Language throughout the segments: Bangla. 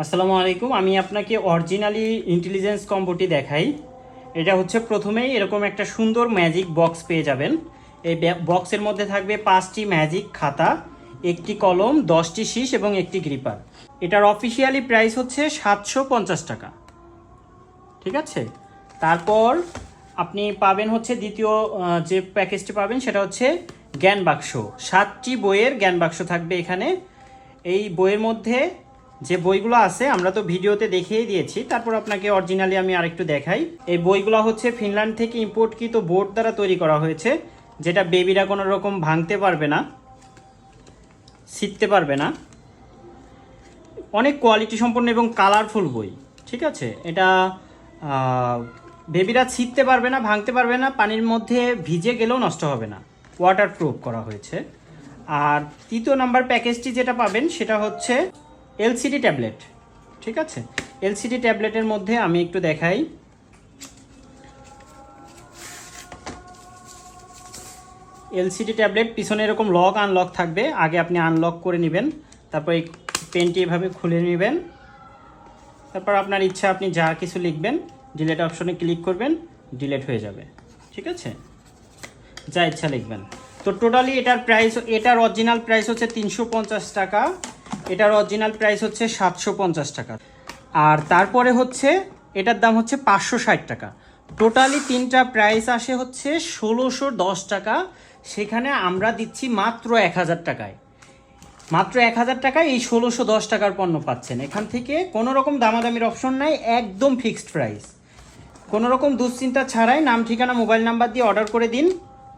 আসসালামু আলাইকুম। আমি আপনাকে অরিজিনালি ইন্টেলিজেন্স কম্বোটি দেখাই। এটা হচ্ছে প্রথমেই এরকম একটা সুন্দর ম্যাজিক বক্স পেয়ে যাবেন। এই বক্সের মধ্যে থাকবে 5টি ম্যাজিক খাতা, একটি কলম, 10টি শীষ এবং একটি গ্রিপার। এটার অফিসিয়ালি প্রাইস হচ্ছে 750 টাকা। ঠিক আছে, তারপর আপনি পাবেন হচ্ছে দ্বিতীয় যে প্যাকেজটি পাবেন সেটা হচ্ছে জ্ঞান বাক্স। 7টি বইয়ের জ্ঞান বাক্স থাকবে এখানে। এই বইয়ের মধ্যে যে বইগুলো আছে আমরা তো ভিডিওতে দেখিয়ে দিয়েছি, তারপর আপনাকে অরিজিনালি আমি আরেকটু দেখাই। এই বইগুলো হচ্ছে ফিনল্যান্ড থেকে ইম্পোর্টকৃত বোর্ড দ্বারা তৈরি করা হয়েছে, যেটা বেবিরা কোনো রকম ভাঙতে পারবে না, ছিঁড়তে পারবে না। অনেক কোয়ালিটি সম্পন্ন এবং কালারফুল বই। ঠিক আছে, এটা বেবিরা ছিঁড়তে পারবে না, ভাঙতে পারবে না, পানির মধ্যে ভিজে গেলেও নষ্ট হবে না, ওয়াটারপ্রুফ করা হয়েছে। আর তৃতীয় নাম্বার প্যাকেজটি যেটা পাবেন সেটা হচ্ছে এলসিডি ট্যাবলেট। ঠিক আছে, এলসিডি ট্যাবলেটের মধ্যে আমি একটু দেখাই। এলসিডি ট্যাবলেট পিছনে এরকম লক আনলক থাকবে, আগে আপনি আনলক করে নেবেন, তারপর এই পেনটি এভাবে খুলে নেবেন, তারপর আপনার ইচ্ছা আপনি যা কিছু লিখবেন, ডিলেট অপশনে ক্লিক করবেন, ডিলেট হয়ে যাবে। ঠিক আছে, যা ইচ্ছা লিখবেন। তো টোটালি এটার অরিজিনাল প্রাইস হচ্ছে 350 টাকা, এটার অরিজিনাল প্রাইস হচ্ছে 750 টাকা, আর তারপরে হচ্ছে এটার দাম হচ্ছে 560 টাকা। টোটালি তিনটা প্রাইস আসে হচ্ছে 1610 টাকা। সেখানে আমরা দিচ্ছি মাত্র 1000 টাকায়। মাত্র 1000 টাকায় এই 1610 টাকার পণ্য পাচ্ছেন। এখান থেকে কোনো রকম দামাদামির অপশন নাই, একদম ফিক্সড প্রাইস। কোনো রকম দুশ্চিন্তা ছাড়াই নাম, ঠিকানা, মোবাইল নাম্বার দিয়ে অর্ডার করে দিন,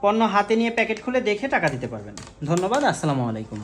পণ্য হাতে নিয়ে প্যাকেট খুলে দেখে টাকা দিতে পারবেন। ধন্যবাদ, আসসালামু আলাইকুম।